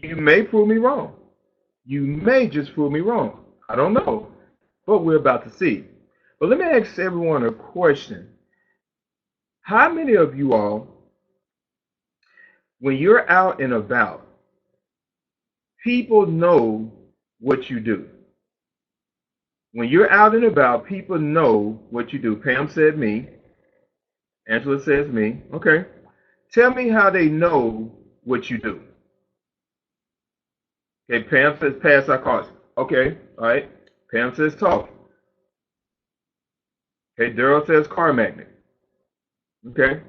You may prove me wrong. You may just prove me wrong. I don't know, but we're about to see. But let me ask everyone a question. How many of you all, when you're out and about, people know what you do? When you're out and about, people know what you do. Pam said me. Angela says me. Okay. Tell me how they know what you do. Okay, Pam says pass our cards. Okay, all right. Pam says talk. Okay, Daryl says car magnet. Okay,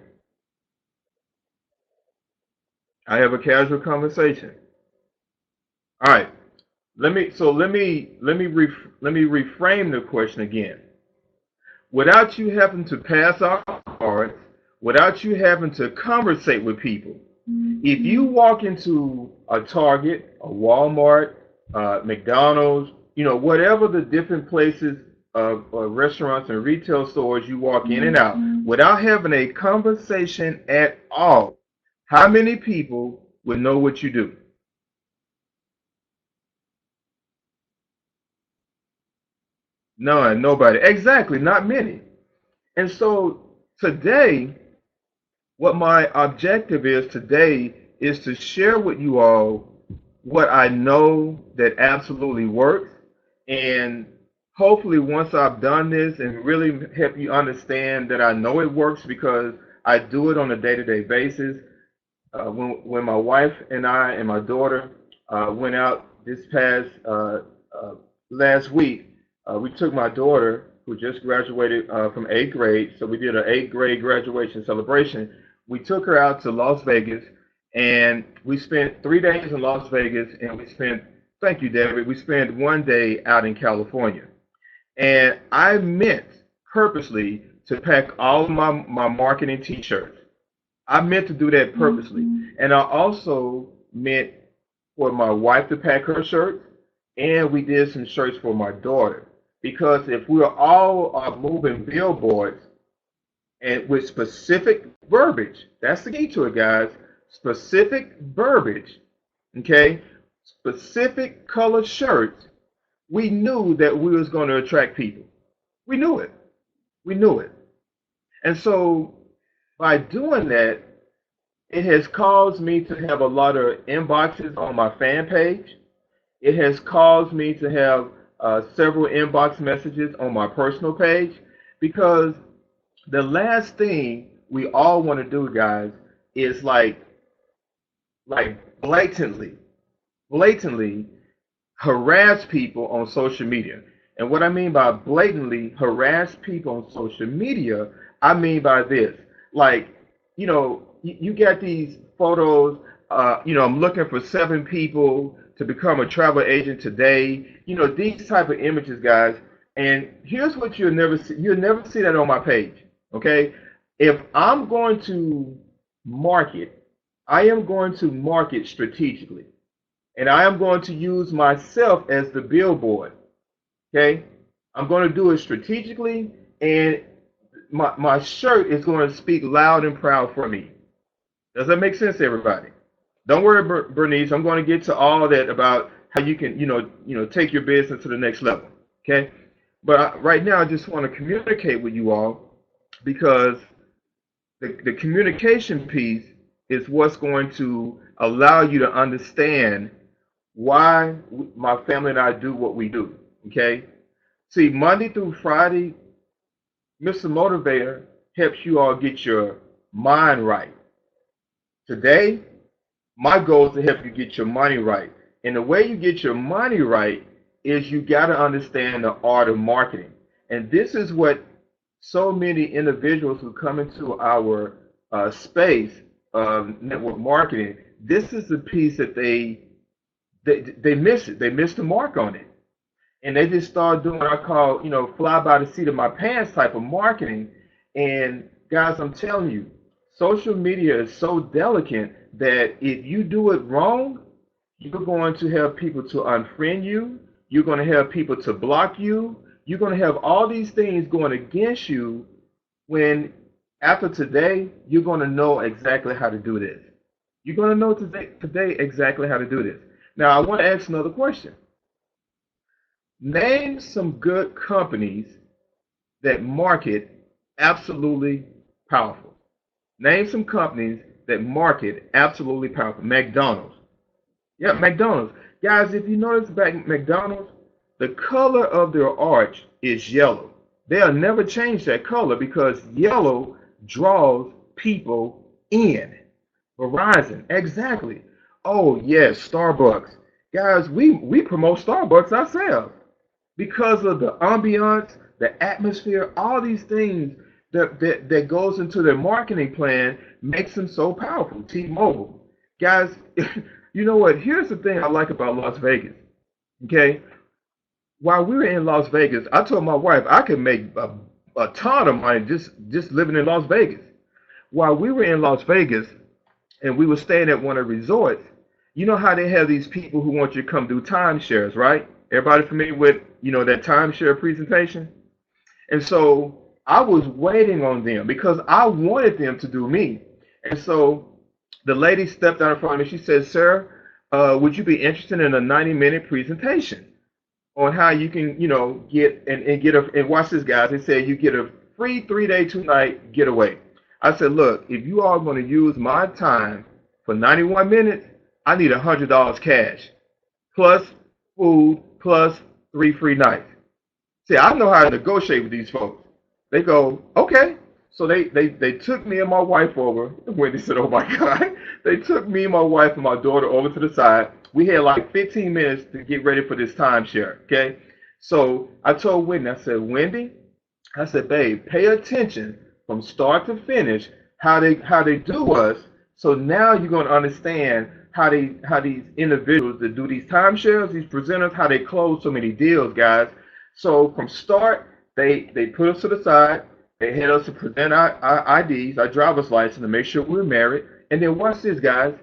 I have a casual conversation. All right. Let me reframe the question again. Without you having to pass our cards, without you having to conversate with people, if you walk into a Target, a Walmart, McDonald's, whatever the different places of restaurants and retail stores you walk in and out, without having a conversation at all, how many people would know what you do? None, nobody. Exactly, not many. And so today, what my objective is today is to share with you all what I know that absolutely works. And hopefully, once I've done this and really help you understand that I know it works because I do it on a day to day basis. When my wife and I and my daughter went out this past last week, we took my daughter, who just graduated from eighth grade, so we did an eighth grade graduation celebration. We took her out to Las Vegas, and we spent 3 days in Las Vegas, and we spent, thank you, David, we spent one day out in California. And I meant purposely to pack all of my marketing t-shirts. I meant to do that purposely. And I also meant for my wife to pack her shirts, and we did some shirts for my daughter. Because if we're all moving billboards and with specific verbiage, that's the key to it, guys. Specific verbiage, okay? Specific color shirts. We knew that we was going to attract people. We knew it. We knew it. And so by doing that, it has caused me to have a lot of inboxes on my fan page. It has caused me to have several inbox messages on my personal page because the last thing we all want to do, guys, is like blatantly harass people on social media. And what I mean by blatantly harass people on social media, I mean by this. Like, you got these photos, I'm looking for 7 people to become a travel agent today. These type of images, guys. And here's what you'll never see that on my page. Okay? If I'm going to market, I am going to market strategically. And I am going to use myself as the billboard. Okay? I'm going to do it strategically, and my shirt is going to speak loud and proud for me. Does that make sense, everybody? Don't worry, Bernice. I'm going to get to all that about how you can, take your business to the next level. Okay? But right now, I just want to communicate with you all because the communication piece is what's going to allow you to understand why my family and I do what we do. Okay? See, Monday through Friday, Mr. Motivator helps you all get your mind right. Today, my goal is to help you get your money right. And the way you get your money right is you got to understand the art of marketing. And this is what so many individuals who come into our space of network marketing, this is the piece that they miss it. They miss the mark on it. And they just start doing what I call, fly by the seat of my pants type of marketing. And guys, I'm telling you, social media is so delicate that if you do it wrong, you're going to have people to unfriend you. You're going to have people to block you. You're going to have all these things going against you when after today, you're going to know exactly how to do this. You're going to know today exactly how to do this. Now, I want to ask another question. Name some good companies that market absolutely powerful. Name some companies that market absolutely powerful. McDonald's. Yeah, McDonald's. Guys, if you notice back McDonald's, the color of their arch is yellow. They'll never change that color because yellow draws people in. Verizon, exactly. Oh yes, Starbucks. Guys, we promote Starbucks ourselves because of the ambiance, the atmosphere, all these things that goes into their marketing plan makes them so powerful. T-Mobile, guys, you know what? Here's the thing I like about Las Vegas. Okay, while we were in Las Vegas, I told my wife I could make a ton of money just living in Las Vegas. While we were in Las Vegas and we were staying at one of the resorts, you know how they have these people who want you to come do timeshares, right? Everybody familiar with that timeshare presentation? And so I was waiting on them because I wanted them to do me. And so the lady stepped out in front of me. She said, "Sir, would you be interested in a 90-minute presentation on how you can, get and get a and watch this, guys." They said you get a free 3-day, 2-night getaway. I said, "Look, if you are going to use my time for 91 minutes, I need $100 cash plus food plus 3 free nights." See, I know how to negotiate with these folks. They go, okay. So they took me and my wife over. Wendy said, oh my God. They took me and my wife and my daughter over to the side. We had like 15 minutes to get ready for this timeshare, okay? So I told Wendy, I said, Wendy, I said, babe, pay attention from start to finish how they do us. So now you're going to understand how these individuals that do these timeshares, these presenters, how they close so many deals, guys. So from start, they put us to the side. They had us to present our IDs, our driver's license, to make sure we were married. And then watch this, guys.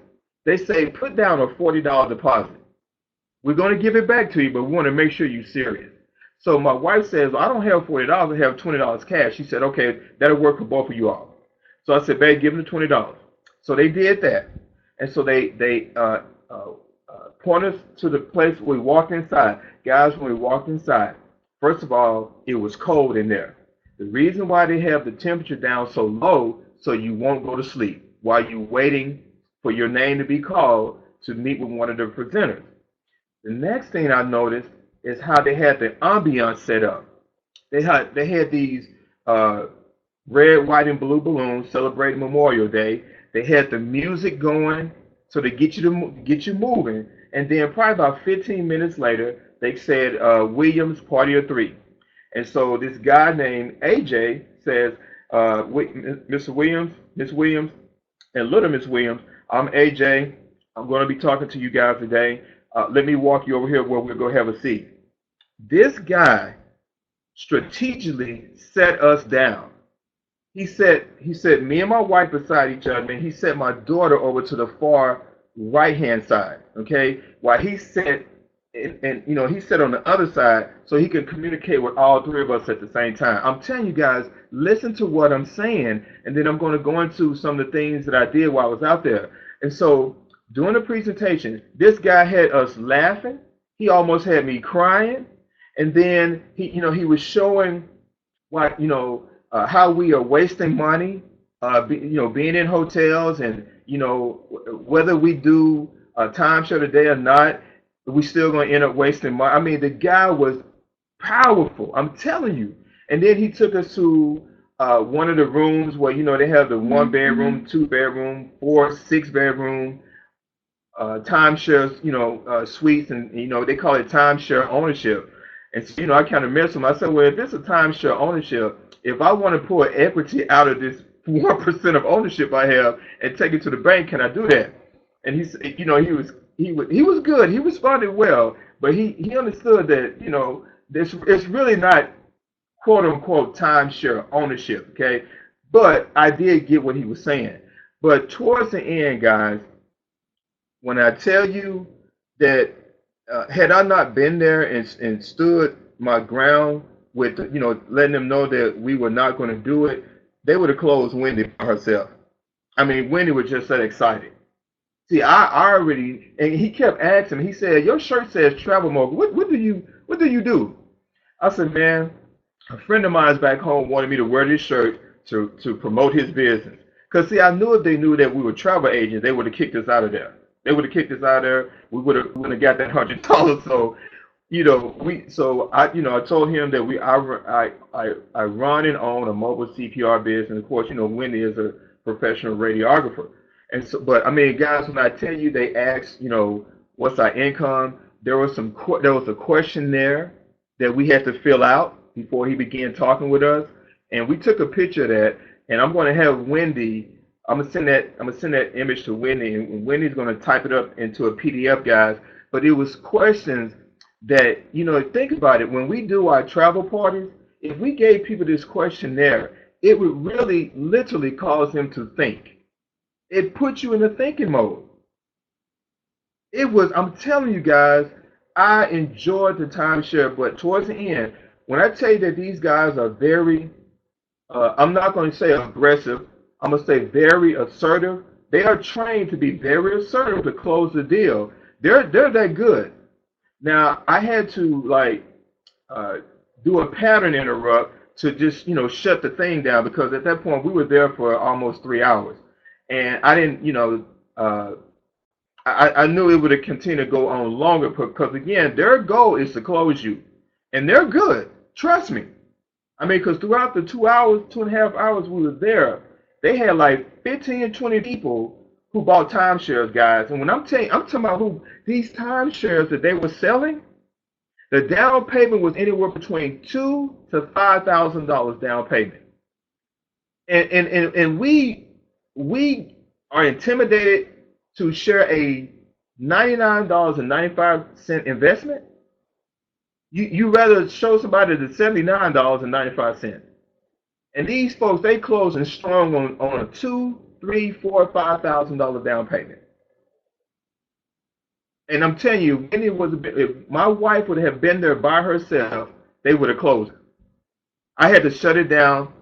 They say put down a $40 deposit. We're going to give it back to you, but we want to make sure you're serious. So my wife says, I don't have $40. I have $20 cash. She said, okay, that'll work for both of you all. So I said, babe, give them the $20. So they did that. And so they point us to the place where we walked inside. Guys, when we walked inside, first of all, it was cold in there. The reason why they have the temperature down so low so you won't go to sleep while you're waiting for your name to be called to meet with one of the presenters. The next thing I noticed is how they had the ambiance set up. They had these red, white, and blue balloons celebrating Memorial Day. They had the music going so to get you moving. And then probably about 15 minutes later, they said Williams Party of Three. And so this guy named AJ says, Mr. Williams, Miss Williams, and little Miss Williams, I'm AJ. I'm going to be talking to you guys today. Let me walk you over here where we're going to have a seat. This guy strategically set us down. He said me and my wife beside each other, and he set my daughter over to the far right hand side. Okay, while he sat and he sat on the other side so he can communicate with all three of us at the same time. I'm telling you guys, listen to what I'm saying, and then I'm going to go into some of the things that I did while I was out there. And so during the presentation, this guy had us laughing. He almost had me crying, and then he was showing what how we are wasting money, being in hotels, and whether we do a timeshare today or not, we still going to end up wasting money. I mean, the guy was powerful. I'm telling you. And then he took us to one of the rooms where they have the 1 bedroom, 2 bedroom, 4, 6 bedroom timeshares, suites, and they call it timeshare ownership. And so, I kind of messed with him. I said, well, if this is timeshare ownership, if I want to pull equity out of this 1% of ownership I have and take it to the bank, can I do that? And he said, he was good. He responded well, but he understood that it's really not quote unquote timeshare ownership. Okay, but I did get what he was saying. But towards the end, guys, when I tell you that had I not been there and stood my ground with letting them know that we were not going to do it, they would have closed Wendy by herself. I mean, Wendy was just that excited. See, I already, and he kept asking me. He said, "Your shirt says Travel Mogul. What do you do?" I said, "Man, a friend of mine's back home wanted me to wear this shirt to promote his business. Cause see, I knew if they knew that we were travel agents, they would have kicked us out of there. They would have kicked us out of there. We would have got that $100. So I told him that I run and own a mobile CPR business. Of course, Wendy is a professional radiographer. And so, but I mean, guys, when I tell you they asked, what's our income, there was a questionnaire that we had to fill out before he began talking with us, and we took a picture of that. And I'm going to have Wendy. I'm gonna send that image to Wendy, and Wendy's going to type it up into a PDF, guys. But it was questions that, think about it. When we do our travel parties, if we gave people this questionnaire, it would really literally cause them to think. It puts you in a thinking mode. I'm telling you guys, I enjoyed the timeshare, but towards the end, when I tell you that these guys are very, I'm not going to say aggressive, I'm going to say very assertive. They are trained to be very assertive to close the deal. They're that good. Now, I had to uh, do a pattern interrupt to just, shut the thing down, because at that point we were there for almost 3 hours. And I didn't, I knew it would have continued to go on longer, because again, their goal is to close you. And they're good. Trust me. I mean, because throughout the 2 hours, 2.5 hours we were there, they had like 15 or 20 people who bought timeshares, guys. And when I'm talking about who these timeshares that they were selling, the down payment was anywhere between $2,000 to $5,000 down payment. And we are intimidated to share a $99.95 investment. You rather show somebody the $79.95. And these folks, they closing strong on a two, three, four, $5,000 down payment. And I'm telling you, when it was if my wife would have been there by herself, they would have closed it. I had to shut it down.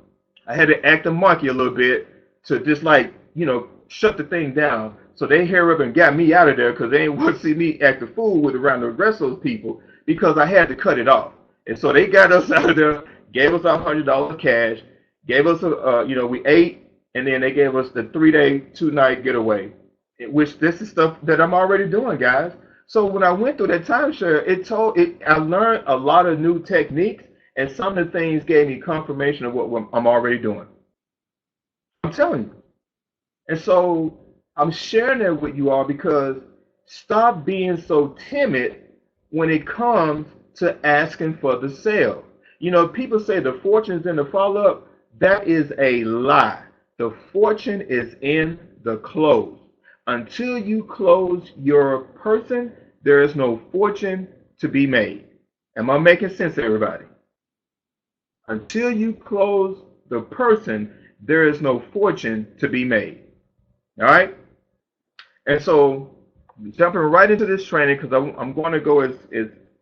I had to act a monkey a little bit to just shut the thing down. So they hurry up and got me out of there, because they didn't want to see me act a fool with around the rest of those people, because I had to cut it off. And so they got us out of there, gave us our $100 cash, gave us we ate, and then they gave us the 3-day, 2-night getaway, which this is stuff that I'm already doing, guys. So when I went through that timeshare, I learned a lot of new techniques, and some of the things gave me confirmation of what I'm already doing. I'm telling you. And so I'm sharing that with you all, because stop being so timid when it comes to asking for the sale. People say the fortune is in the follow-up. That is a lie. The fortune is in the close. Until you close your person, there is no fortune to be made. Am I making sense to everybody? Until you close the person, there is no fortune to be made. All right? And so, jumping right into this training, because I'm going to go as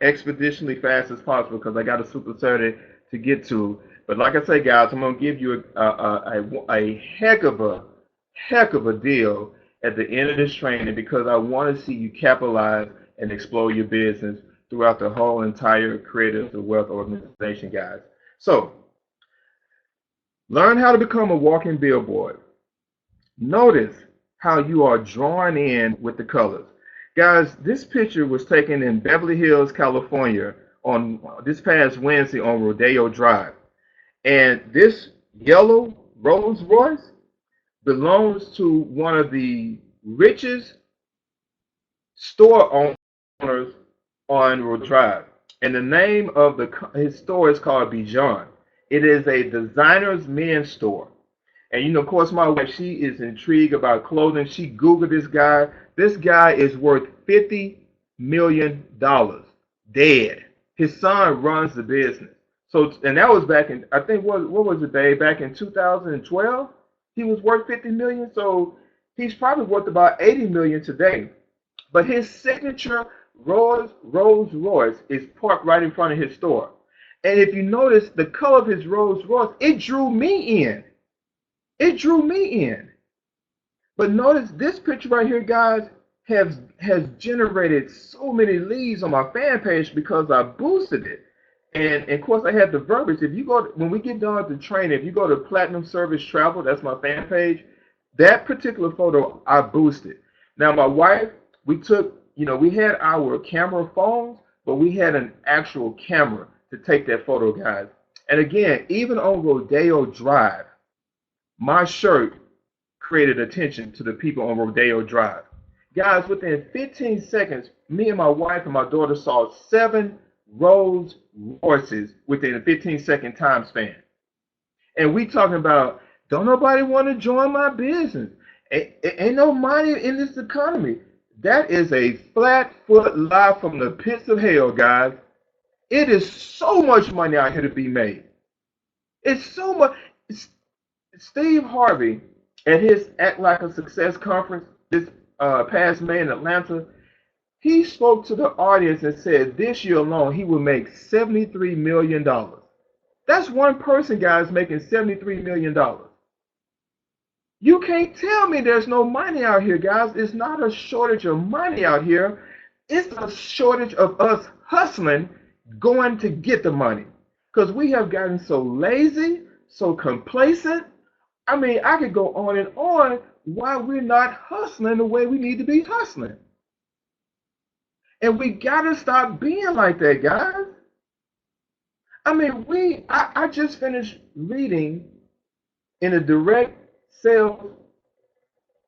expeditionally fast as possible, because I got a Super Saturday to get to. But like I say, guys, I'm going to give you a heck of a deal at the end of this training, because I want to see you capitalize and explode your business throughout the whole entire Creators of Wealth organization, guys. So, learn how to become a walking billboard. Notice how you are drawn in with the colors. Guys, this picture was taken in Beverly Hills, California on this past Wednesday on Rodeo Drive. And this yellow Rolls Royce belongs to one of the richest store owners on Rodeo Drive. And the name of his store is called Bijan. It is a designer's men's store. And of course, my wife, she is intrigued about clothing. She Googled this guy. This guy is worth $50 million dead. His son runs the business. So, and that was back in, I think, what was it, Dave? Back in 2012, he was worth $50 million. So he's probably worth about $80 million today. But his signature Rolls Royce is parked right in front of his store. And if you notice the color of his Rolls Royce, it drew me in. It drew me in. But notice this picture right here, guys. has generated so many leads on my fan page because I boosted it. And of course, I had the verbiage. If you go when we get done with the training, if you go to Platinum Service Travel, that's my fan page. That particular photo I boosted. Now, my wife, we took, we had our camera phones, but we had an actual camera to take that photo, guys. And again, even on Rodeo Drive, my shirt created attention to the people on Rodeo Drive. Guys, within 15 seconds, me and my wife and my daughter saw 7 Rolls Royces within a 15-second time span. And we talking about, don't nobody want to join my business. Ain't no money in this economy. That is a flat foot lie from the pits of hell, guys. It is so much money out here to be made. It's so much. Steve Harvey, at his Act Like a Success conference this past May in Atlanta, he spoke to the audience and said this year alone he will make $73 million. That's one person, guys, making $73 million. You can't tell me there's no money out here, guys. It's not a shortage of money out here. It's a shortage of us hustling, going to get the money. Because we have gotten so lazy, so complacent. I mean, I could go on and on why we're not hustling the way we need to be hustling. And we got to stop being like that, guys. I mean, I just finished reading in a direct sales,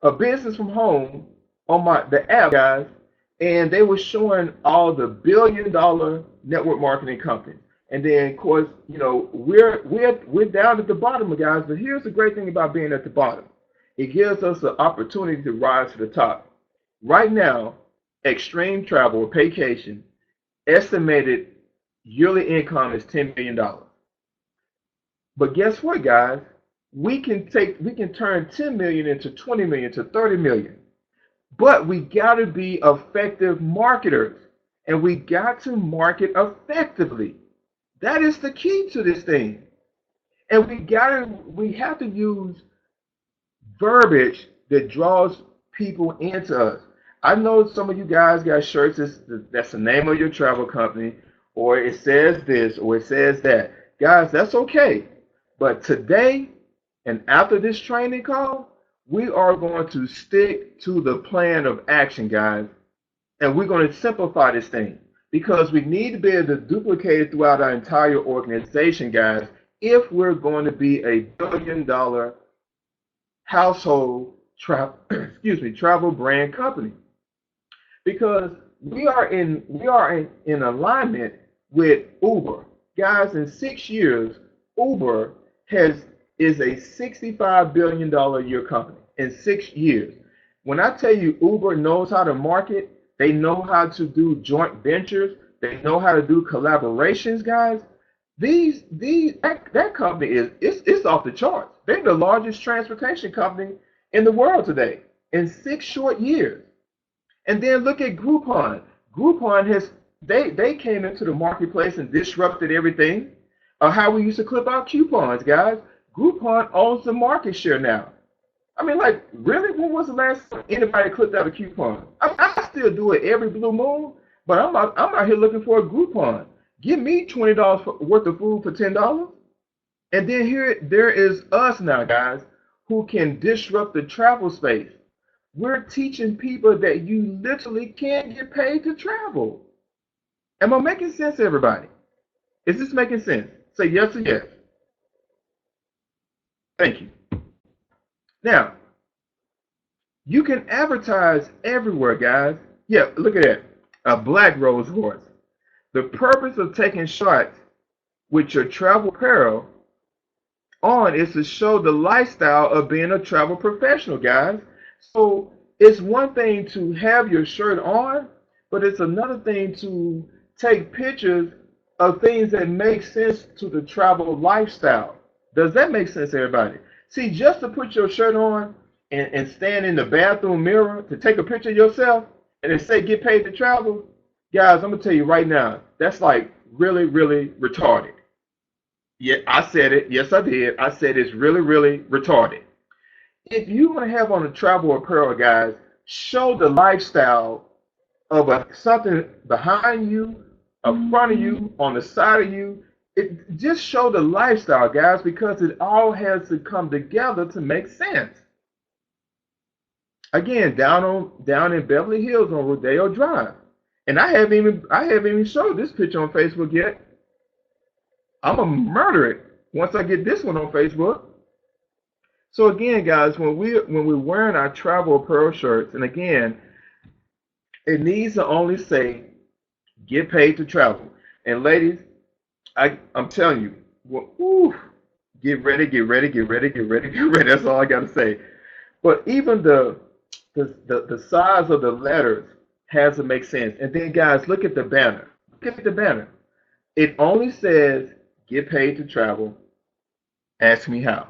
a business from home on the app, guys, and they were showing all the billion-dollar network marketing companies. And then, of course, we're down at the bottom, guys. But here's the great thing about being at the bottom: it gives us the opportunity to rise to the top. Right now, Extreme Travel or Vacation estimated yearly income is $10 million. But guess what, guys? We can turn 10 million into 20 million to 30 million. But we got to be effective marketers, and we got to market effectively. That is the key to this thing. And we have to use verbiage that draws people into us. I know some of you guys got shirts that's the name of your travel company, or it says this, or it says that. Guys, that's okay. But today, and after this training call, we are going to stick to the plan of action, guys. And we're going to simplify this thing because we need to be able to duplicate it throughout our entire organization, guys, if we're going to be a billion-dollar household travel brand company. Because we are in alignment with Uber. Guys, in 6 years, Uber is a $65 billion a year company in 6 years. When I tell you Uber knows how to market, they know how to do joint ventures, they know how to do collaborations, guys. That company it's off the charts. They're the largest transportation company in the world today in 6 short years. And then look at Groupon. Groupon they came into the marketplace and disrupted everything. How we used to clip out coupons, guys. Groupon owns the market share now. I mean, like, really? When was the last time anybody clipped out a coupon? I still do it every blue moon, but I'm out here looking for a Groupon. Give me $20 worth of food for $10. And then there is us now, guys, who can disrupt the travel space. We're teaching people that you literally can't get paid to travel. Am I making sense, everybody? Is this making sense? Say yes or yes. Thank you. Now, you can advertise everywhere, guys. Yeah, look at that. A black Rolls Royce. The purpose of taking shots with your travel apparel on is to show the lifestyle of being a travel professional, guys. So it's one thing to have your shirt on, but it's another thing to take pictures of things that make sense to the travel lifestyle. Does that make sense, everybody? See, just to put your shirt on and stand in the bathroom mirror to take a picture of yourself and then say get paid to travel, guys, I'm going to tell you right now, that's like really, really retarded. Yeah, I said it. Yes, I did. I said it's really, really retarded. If you want to have on a travel apparel, guys, show the lifestyle of something behind you, in front of you, on the side of you. It just show the lifestyle, guys, because it all has to come together to make sense. Again, down in Beverly Hills on Rodeo Drive, and I haven't even showed this picture on Facebook yet. I'm gonna murder it once I get this one on Facebook. So again, guys, when we're wearing our travel apparel shirts, and again, it needs to only say "get paid to travel." And ladies, I'm telling you, woo, get ready, get ready, get ready, get ready, get ready. That's all I gotta say. But even the size of the letters has to make sense. And then guys, look at the banner. Look at the banner. It only says "get paid to travel." Ask me how.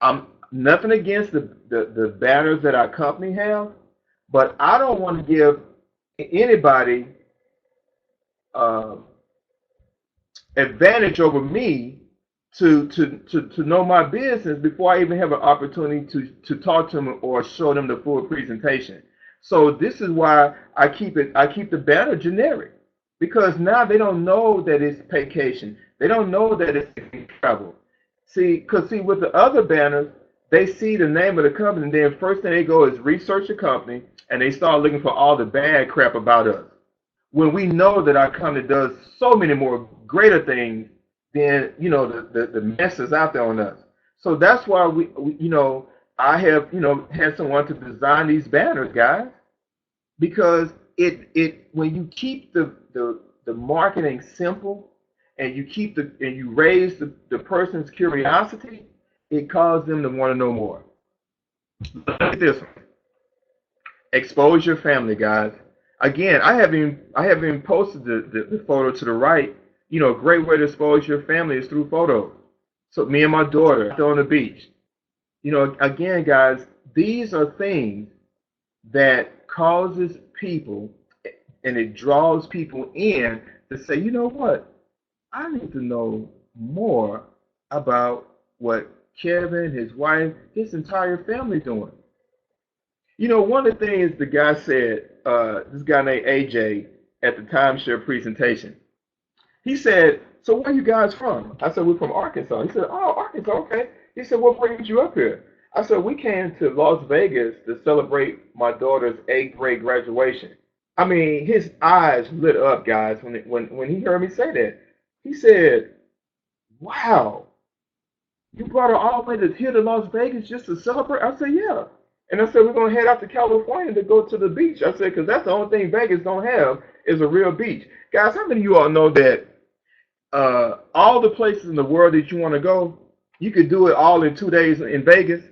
I'm nothing against the banners that our company have, but I don't want to give anybody uh, advantage over me to know my business before I even have an opportunity to talk to them or show them the full presentation. So this is why I keep the banner generic, because now they don't know that it's vacation. They don't know that it's travel. See, with the other banners, they see the name of the company, and then first thing they go is research the company, and they start looking for all the bad crap about us. When we know that our company does so many more greater things than the messes out there on us. So that's why I have had someone to design these banners, guys, because it when you keep the marketing simple, and you raise the person's curiosity, it causes them to want to know more. Look at this one. Expose your family, guys. Again, I haven't even posted the photo to the right. A great way to expose your family is through photos. So me and my daughter out there on the beach. Again, guys, these are things that causes people, and it draws people in to say, you know what? I need to know more about what Kevin, his wife, his entire family doing. One of the things the guy said, this guy named AJ at the timeshare presentation, he said, "So where you guys from?" I said, "We're from Arkansas." He said, "Oh, Arkansas, okay." He said, "What brings you up here?" I said, "We came to Las Vegas to celebrate my daughter's eighth grade graduation." I mean, his eyes lit up, guys, when he heard me say that. He said, "Wow, you brought her all the way to here to Las Vegas just to celebrate?" I said, "Yeah." And I said, "We're gonna head out to California to go to the beach." I said, "Because that's the only thing Vegas don't have is a real beach." Guys, how many of you all know that all the places in the world that you want to go, you could do it all in 2 days in Vegas?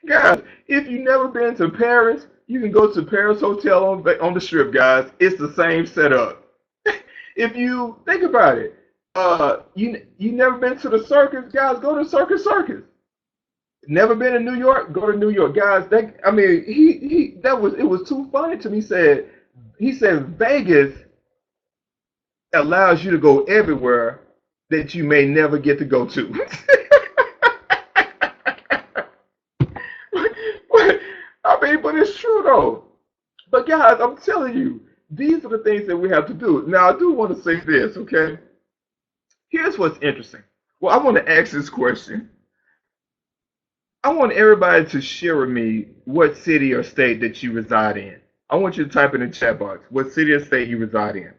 Guys, if you've never been to Paris, you can go to Paris Hotel on the Strip, guys. It's the same setup. If you think about it, you never been to the circus, guys, go to Circus. Never been to New York, go to New York, guys. I mean, it was too funny to me. He said Vegas allows you to go everywhere that you may never get to go to. I mean, but it's true though. But guys, I'm telling you, these are the things that we have to do. Now, I do want to say this, okay? Here's what's interesting. Well, I want to ask this question. I want everybody to share with me what city or state that you reside in. I want you to type in the chat box what city or state you reside in.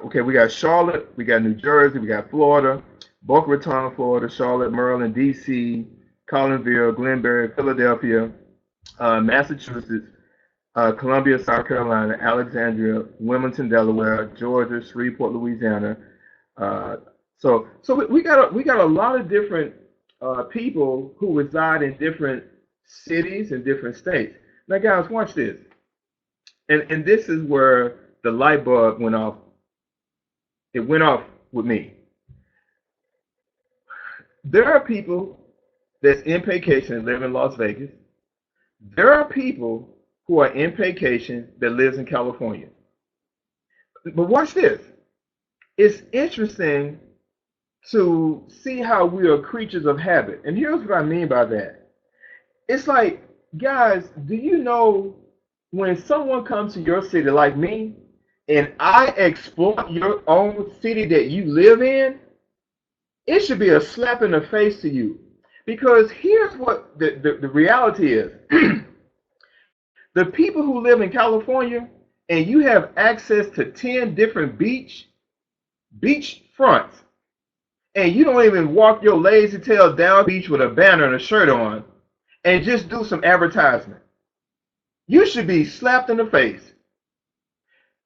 Okay, we got Charlotte, we got New Jersey, we got Florida, Boca Raton, Florida, Charlotte, Maryland, D.C., Collinsville, Glenbury, Philadelphia, Massachusetts, Columbia, South Carolina, Alexandria, Wilmington, Delaware, Georgia, Shreveport, Louisiana. So we got a lot of different people who reside in different cities and different states. Now, guys, watch this, and this is where the light bulb went off. It went off with me. There are people that's in vacation and live in Las Vegas. There are people who are in vacation that lives in California. But watch this. It's interesting to see how we are creatures of habit. And here's what I mean by that. It's like, guys, do you know when someone comes to your city like me and I exploit your own city that you live in, it should be a slap in the face to you. Because here's what the reality is. The people who live in California and you have access to 10 different beach fronts, and you don't even walk your lazy tail down the beach with a banner and a shirt on and just do some advertisement. You should be slapped in the face.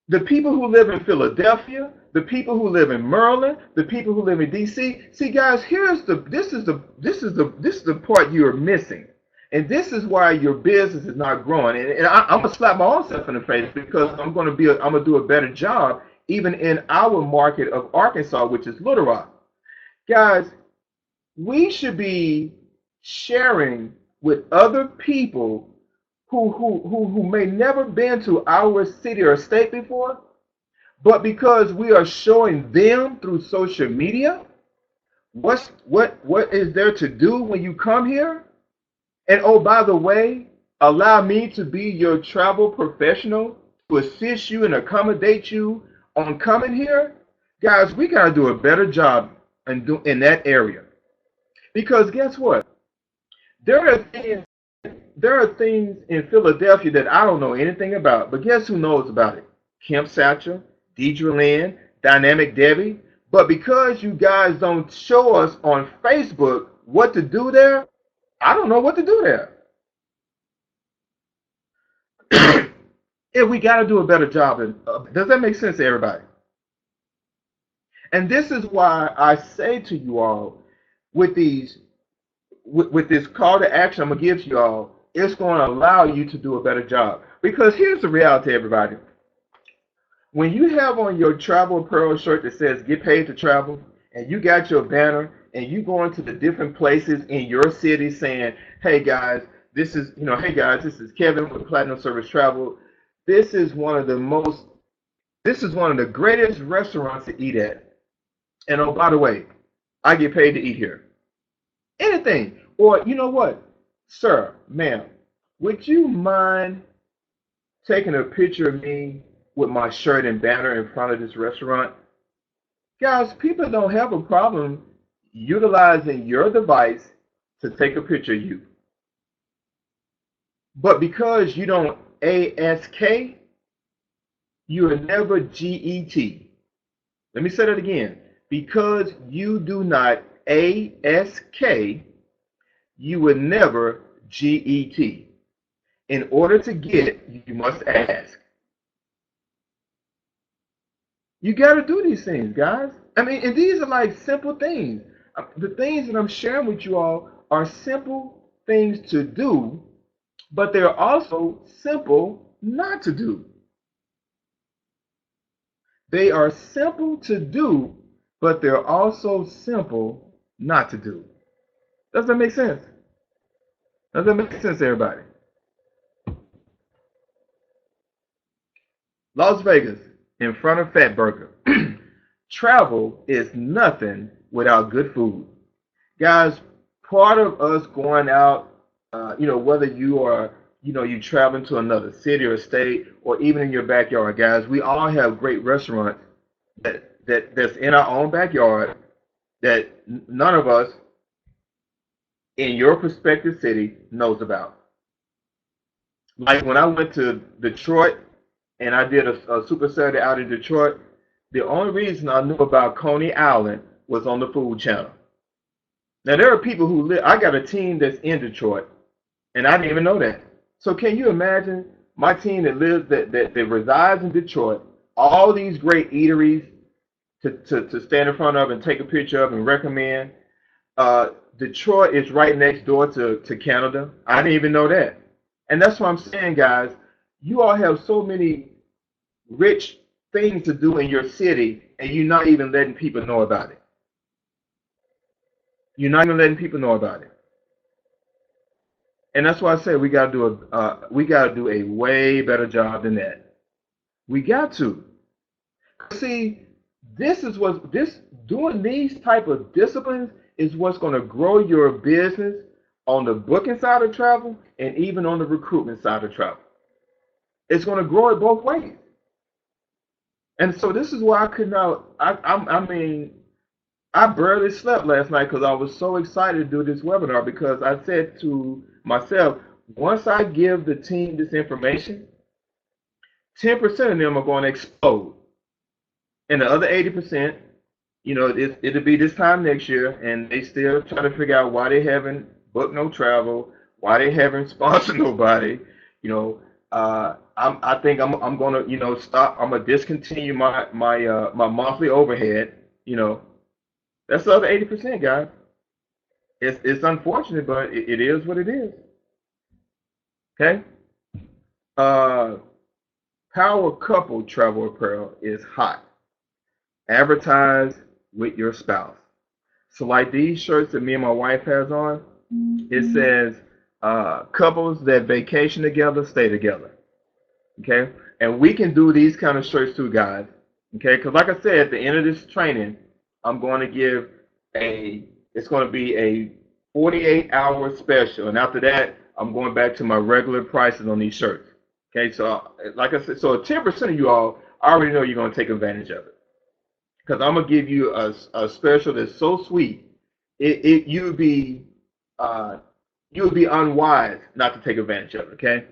The people who live in Philadelphia, the people who live in Maryland, the people who live in DC. See, guys, this is the part you are missing. And this is why your business is not growing. And I'm gonna slap my own self in the face because I'm gonna do a better job even in our market of Arkansas, which is Little Rock. Guys, we should be sharing with other people who may never been to our city or state before, but because we are showing them through social media what is there to do when you come here. And oh, by the way, allow me to be your travel professional to assist you and accommodate you on coming here. Guys, we got to do a better job in that area. Because guess what? There are things in Philadelphia that I don't know anything about, but guess who knows about it? Kim Satchel, Deidre Lynn, Dynamic Debbie. But because you guys don't show us on Facebook what to do there, I don't know what to do there. And we got to do a better job. Does that make sense to everybody? And this is why I say to you all, with this call to action I'm gonna give to you all, it's going to allow you to do a better job. Because here's the reality, everybody. When you have on your travel apparel shirt that says "Get Paid to Travel," and you got your banner, and you go into the different places in your city saying, "Hey guys, this is Kevin with Platinum Service Travel. This is one of the greatest restaurants to eat at. And oh, by the way, I get paid to eat here." Anything. Or you know what? Sir, ma'am, would you mind taking a picture of me with my shirt and banner in front of this restaurant? Guys, people don't have a problem utilizing your device to take a picture of you. But because you don't ASK, you are never GET. Let me say that again. Because you do not ASK, you will never GET. In order to get, you must ask. You got to do these things, guys. I mean, and these are like simple things. The things that I'm sharing with you all are simple things to do, but they're also simple not to do. They are simple to do, but they're also simple not to do. Does that make sense? Does that make sense, everybody? Las Vegas, in front of Fatburger. Travel is nothing without good food. Guys, part of us going out, whether you are, you traveling to another city or state, or even in your backyard, guys, we all have great restaurants that's in our own backyard that none of us in your prospective city knows about. Like when I went to Detroit and I did a Super Saturday out in Detroit, the only reason I knew about Coney Island was on the Food Channel. Now there are people who live. I got a team that's in Detroit, and I didn't even know that. So can you imagine my team that resides in Detroit, all these great eateries to stand in front of and take a picture of and recommend. Detroit is right next door to Canada. I didn't even know that. And that's what I'm saying, guys. You all have so many rich things to do in your city, and you're not even letting people know about it. You're not even letting people know about it. And that's why I say we got to do a way better job than that. We got to. See, This is what this doing these type of disciplines is what's going to grow your business on the booking side of travel and even on the recruitment side of travel. It's going to grow it both ways. And so this is why I could not. I mean, I barely slept last night because I was so excited to do this webinar because I said to myself, once I give the team this information, 10% of them are going to explode. And the other 80%, it'll be this time next year, and they still try to figure out why they haven't booked no travel, why they haven't sponsored nobody. I think I'm gonna stop. I'm gonna discontinue my monthly overhead. That's the other 80%, guys. It's unfortunate, but it is what it is. Okay. Power couple travel apparel is hot. Advertise with your spouse. So like these shirts that me and my wife has on, it says couples that vacation together stay together. Okay, and we can do these kind of shirts too, guys. Okay, because like I said, at the end of this training, I'm going to give it's going to be a 48-hour special, and after that, I'm going back to my regular prices on these shirts. Okay, so like I said, so 10% of you all, I already know you're going to take advantage of it. Because I'm gonna give you a special that's so sweet, you would be unwise not to take advantage of it. Okay,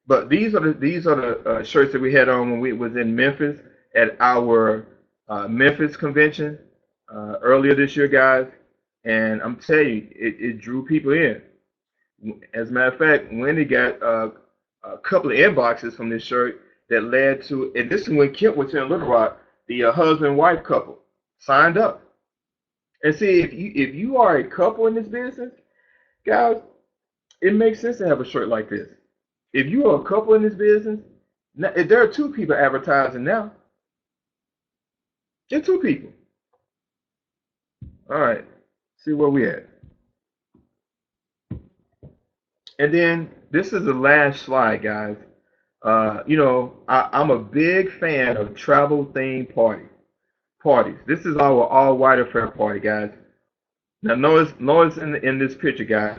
but these are the shirts that we had on when we was in Memphis at our Memphis convention earlier this year, guys. And I'm telling you, it drew people in. As a matter of fact, Wendy got a couple of inboxes from this shirt that led to, and this is when Kent was in Little Rock. The husband and wife couple signed up. And see, if you are a couple in this business, guys, it makes sense to have a shirt like this. If you are a couple in this business, now, if there are two people advertising now, just two people. All right, see where we at. And then this is the last slide, guys. I'm a big fan of travel themed parties. This is our all white affair party, guys. Now, notice in this picture, guys,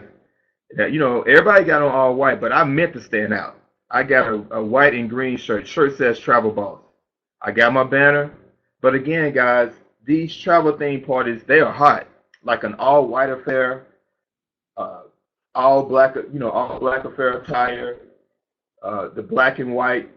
that everybody got on all white, but I meant to stand out. I got a white and green shirt. Shirt says Travel Boss. I got my banner, but again, guys, these travel themed parties, they are hot. Like an all white affair, all black affair attire. The black and white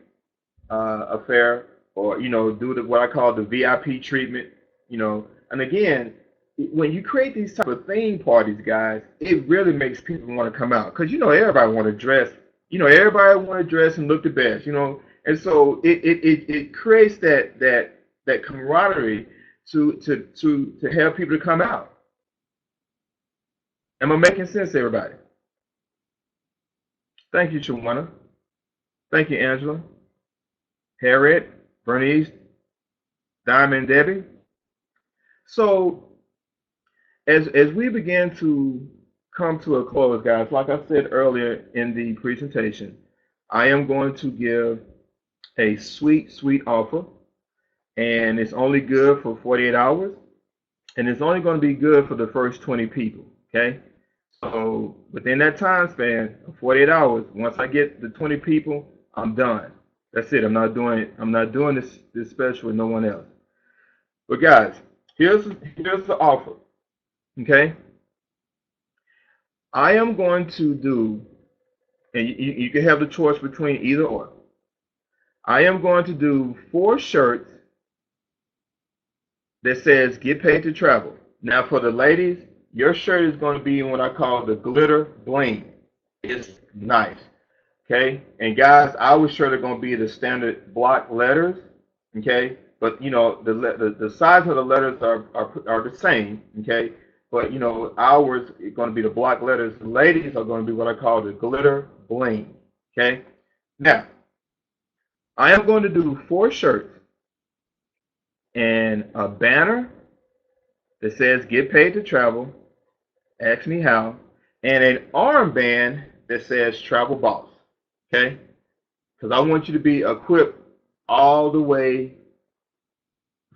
affair, or do what I call the VIP treatment, And again, when you create these type of theme parties, guys, it really makes people want to come out because everybody want to dress, everybody want to dress and look the best, and so it creates that camaraderie to have people to come out. Am I making sense, everybody? Thank you, Shawana. Thank you, Angela, Harriet, Bernice, Diamond, Debbie. So as we begin to come to a close, guys, like I said earlier in the presentation, I am going to give a sweet, sweet offer, and it's only good for 48 hours, and it's only going to be good for the first 20 people, okay? So within that time span of 48 hours, once I get the 20 people, I'm done. That's it. I'm not doing this special with no one else. But guys, here's the offer. Okay? I am going to do, and you can have the choice between either or. I am going to do 4 shirts that says get paid to travel. Now for the ladies, your shirt is going to be in what I call the glitter bling. It's nice. Okay, and guys, our shirt are going to be the standard block letters. Okay, but the size of the letters are the same. Okay, but ours is going to be the block letters. The ladies are going to be what I call the glitter bling. Okay, now I am going to do 4 shirts and a banner that says get paid to travel, ask me how, and an armband that says Travel Boss. Okay? Because I want you to be equipped all the way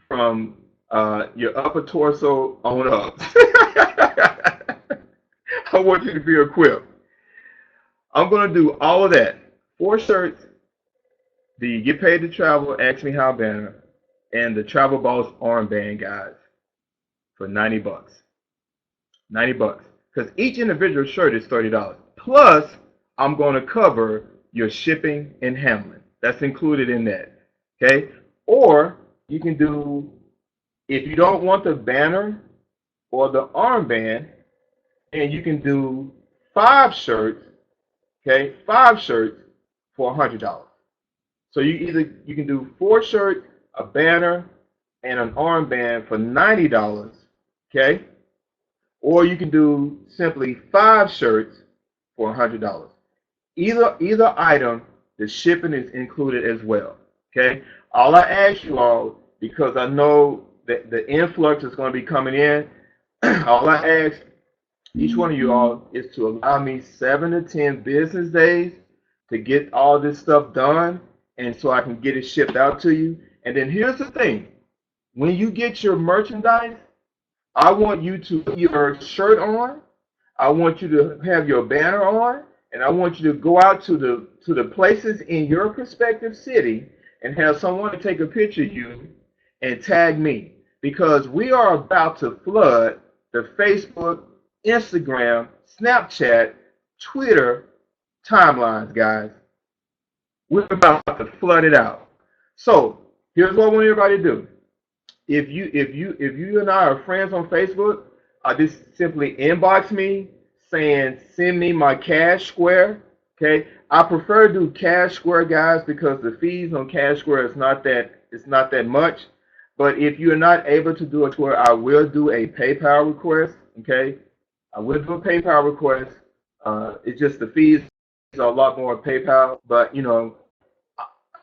from your upper torso on up. I want you to be equipped. I'm going to do all of that. 4 shirts, the Get Paid to Travel, Ask Me How banner, and the Travel Boss armband, guys, for $90. $90. Because each individual shirt is $30. Plus, I'm going to cover your shipping and handling. That's included in that. Okay? Or you can do, if you don't want the banner or the armband, and you can do 5 shirts, okay? 5 shirts for $100. So you can do 4 shirts, a banner, and an armband for $90, okay? Or you can do simply 5 shirts for $100. Either item, the shipping is included as well, okay? All I ask you all, because I know that the influx is going to be coming in, all I ask each one of you all is to allow me 7 to 10 business days to get all this stuff done, and so I can get it shipped out to you. And then here's the thing. When you get your merchandise, I want you to put your shirt on, I want you to have your banner on, and I want you to go out to the places in your prospective city and have someone to take a picture of you and tag me, because we are about to flood the Facebook, Instagram, Snapchat, Twitter timelines, guys. We're about to flood it out. So here's what I want everybody to do. If you and I are friends on Facebook, just simply inbox me saying send me my Cash Square. Okay, I prefer to do Cash Square, guys, because the fees on Cash Square is not that much. But if you're not able to do a Square, I will do a PayPal request. Okay, I will do a PayPal request. It's just the fees are a lot more on PayPal, but you know,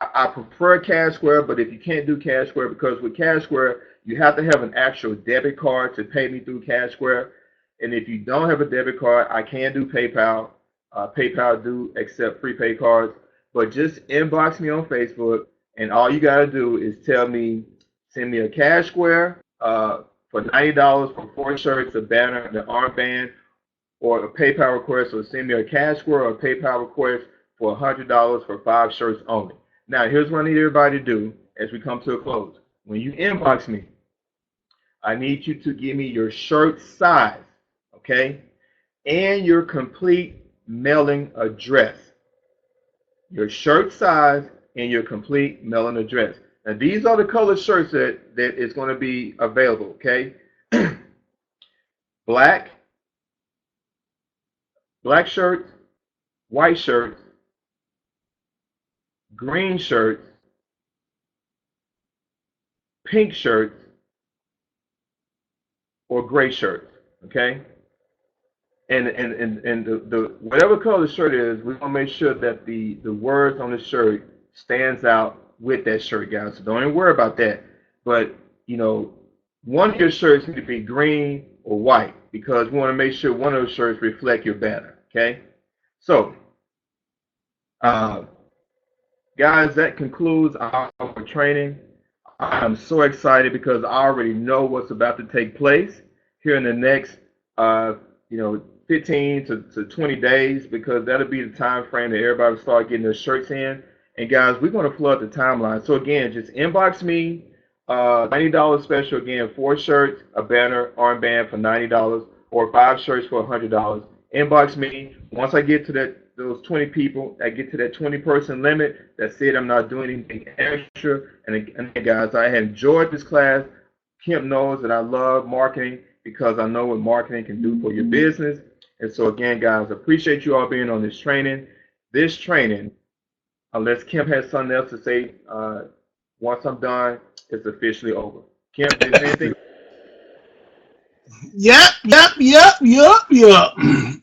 I prefer Cash Square. But if you can't do Cash Square, because with Cash Square you have to have an actual debit card to pay me through Cash Square, and if you don't have a debit card, I can do PayPal. PayPal do accept prepaid cards, but just inbox me on Facebook, and all you gotta do is tell me, send me a Cash Square for $90 for 4 shirts, a banner, an armband, or a PayPal request, or send me a Cash Square or a PayPal request for $100 for 5 shirts only. Now, here's what I need everybody to do as we come to a close. When you inbox me, I need you to give me your shirt size, okay, and your complete mailing address. Your shirt size and your complete mailing address. Now, these are the color shirts that is going to be available, okay? Black shirts, white shirts, green shirts, pink shirts, or gray shirts, okay? And the whatever color the shirt is, we're gonna make sure that the words on the shirt stands out with that shirt, guys. So don't even worry about that. But you know, one of your shirts need to be green or white, because we want to make sure one of those shirts reflect your banner. Okay. So, guys, that concludes our training. I'm so excited because I already know what's about to take place here in the next, 15 to 20 days, because that'll be the time frame that everybody will start getting their shirts in. And guys, we're going to flood the timeline. So again, just inbox me, $90 special. Again, 4 shirts, a banner, armband for $90, or 5 shirts for $100. Inbox me. Once I get to those 20 people, I get to that 20-person limit, that's it. I'm not doing anything extra. And guys, I have enjoyed this class. Kim knows that I love marketing, because I know what marketing can do for your business. And so again, guys, I appreciate you all being on this training. This training, unless Kim has something else to say, once I'm done, it's officially over. Kim, is there anything? Yep.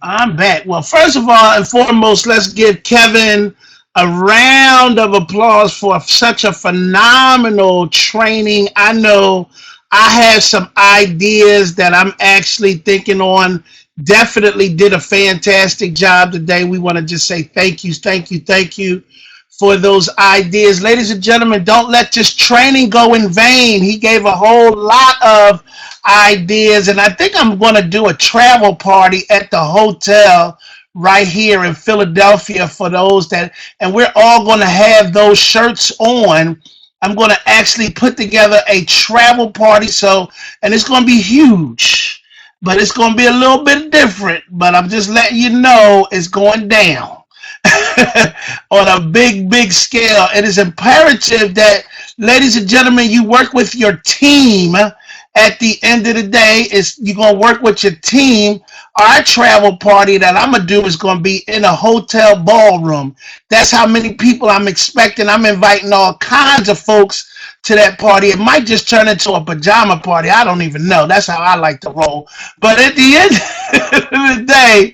I'm back. Well, first of all and foremost, let's give Kevin a round of applause for such a phenomenal training. I know I had some ideas that I'm actually thinking on. Definitely did a fantastic job today. We want to just say thank you for those ideas. Ladies and gentlemen, don't let this training go in vain. He gave a whole lot of ideas, and I think I'm going to do a travel party at the hotel right here in Philadelphia for those that, and we're all going to have those shirts on. I'm going to actually put together a travel party, and it's going to be huge, but it's going to be a little bit different, but I'm just letting you know it's going down. On a big scale. It is imperative that, ladies and gentlemen, you work with your team. At the end of the day, you're going to work with your team. Our travel party that I'm going to do is going to be in a hotel ballroom. That's how many people I'm expecting. I'm inviting all kinds of folks to that party. It might just turn into a pajama party. I don't even know. That's how I like to roll. But at the end of the day,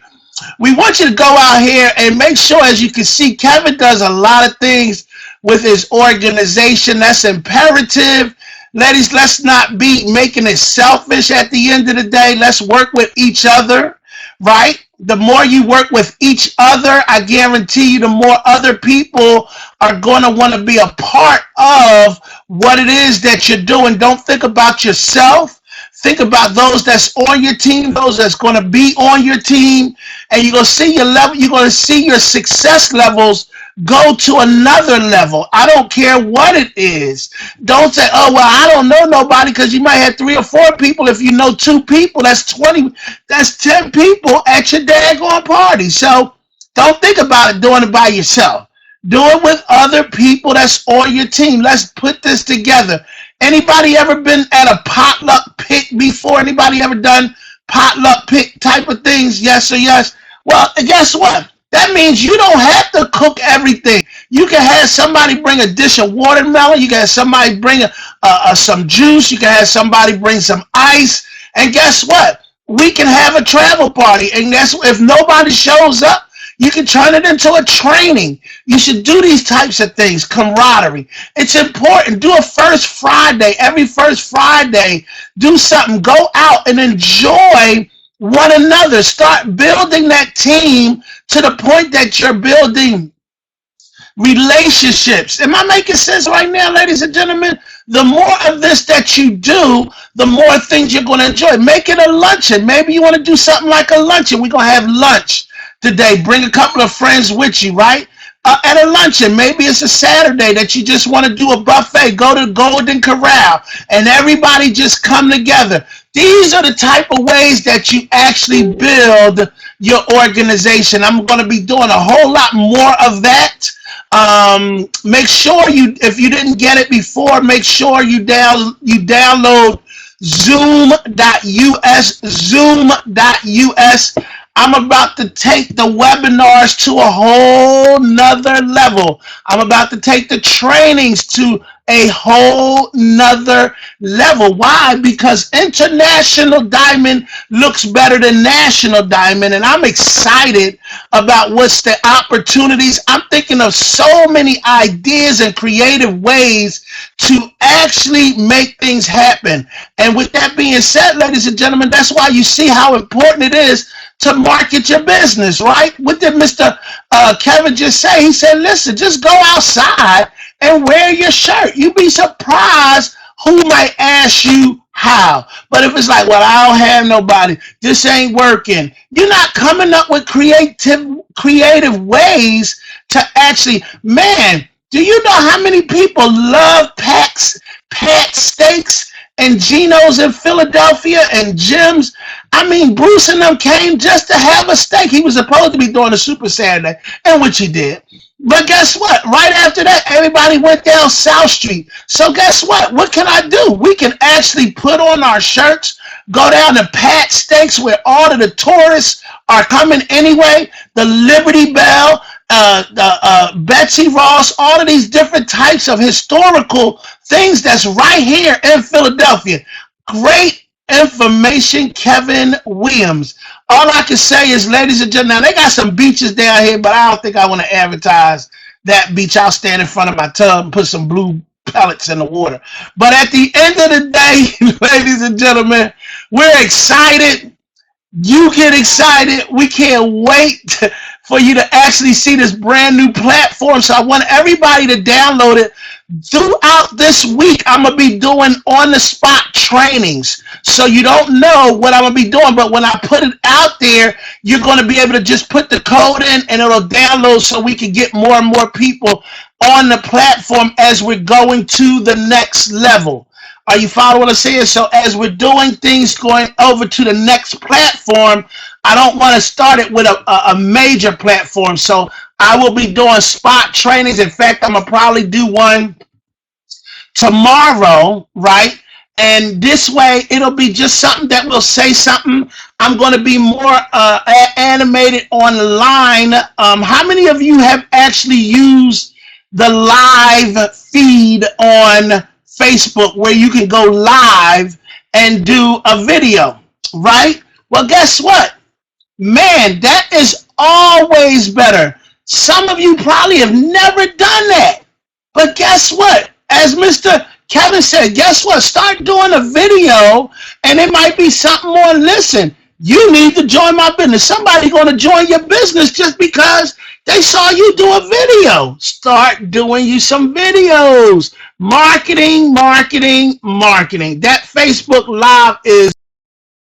we want you to go out here and make sure, as you can see, Kevin does a lot of things with his organization. That's imperative. Ladies, let's not be making it selfish at the end of the day. Let's work with each other, right? The more you work with each other, I guarantee you the more other people are going to want to be a part of what it is that you're doing. Don't think about yourself. Think about those that's on your team, those that's going to be on your team, and you're going to see your level. You're going to see your success levels go to another level. I don't care what it is. Don't say, oh, well, I don't know nobody, because you might have 3 or 4 people. If you know 2 people, that's 20, that's 10 people at your daggone party. So don't think about it doing it by yourself. Do it with other people that's on your team. Let's put this together. Anybody ever been at a potluck pick before? Anybody ever done potluck pick type of things? Yes or yes? Well, guess what? That means you don't have to cook everything. You can have somebody bring a dish of watermelon. You can have somebody bring some juice. You can have somebody bring some ice. And guess what? We can have a travel party. And if nobody shows up, you can turn it into a training. You should do these types of things. Camaraderie. It's important. Do a first Friday. Every first Friday, do something. Go out and enjoy one another. Start building that team to the point that you're building relationships. Am I making sense right now, ladies and gentlemen? The more of this that you do, the more things you're going to enjoy. Make it a luncheon. Maybe you want to do something like a luncheon. We're going to have lunch today. Bring a couple of friends with you, right? At a luncheon. Maybe it's a Saturday that you just want to do a buffet. Go to Golden Corral and everybody just come together. These are the type of ways that you actually build your organization. I'm going to be doing a whole lot more of that. Make sure if you didn't get it before, make sure you download Zoom.us. Zoom.us. I'm about to take the webinars to a whole nother level. I'm about to take the trainings to a whole nother level. Why? Because International Diamond looks better than National Diamond, and I'm excited about what's the opportunities. I'm thinking of so many ideas and creative ways to actually make things happen. And with that being said, ladies and gentlemen, that's why you see how important it is to market your business, right? What did Mr. Kevin just say? He said, listen, just go outside and wear your shirt. You'd be surprised who might ask you how. But if it's like, well, I don't have nobody, this ain't working, you're not coming up with creative ways to actually, man, do you know how many people love Pat Steaks and Geno's in Philadelphia and Jim's? I mean, Bruce and them came just to have a steak. He was supposed to be doing a Super Saturday, and which he did. But guess what? Right after that, everybody went down South Street. So guess what? What can I do? We can actually put on our shirts, go down to Pat Steaks where all of the tourists are coming anyway, the Liberty Bell, Betsy Ross, all of these different types of historical things that's right here in Philadelphia. Great information, Kevin Williams. All I can say is, ladies and gentlemen, now they got some beaches down here, but I don't think I want to advertise that beach. I'll stand in front of my tub and put some blue pellets in the water. But at the end of the day, ladies and gentlemen, we're excited. You get excited. We can't wait for you to actually see this brand new platform. So I want everybody to download it. Throughout this week, I'm going to be doing on the spot trainings. So you don't know what I'm going to be doing, but when I put it out there, you're going to be able to just put the code in and it'll download so we can get more and more people on the platform as we're going to the next level. Are you following what I'm saying? So as we're doing things going over to the next platform, I don't want to start it with a major platform. So I will be doing spot trainings. In fact, I'm going to probably do one tomorrow, right? And this way, it'll be just something that will say something. I'm going to be more animated online. How many of you have actually used the live feed on Facebook where you can go live and do a video, right? Well, guess what? Man, that is always better. Some of you probably have never done that. But guess what? As Mr. Kevin said, guess what? Start doing a video and it might be something more. Listen, you need to join my business. Somebody's going to join your business just because they saw you do a video. Start doing you some videos. Marketing, marketing, marketing. That Facebook Live is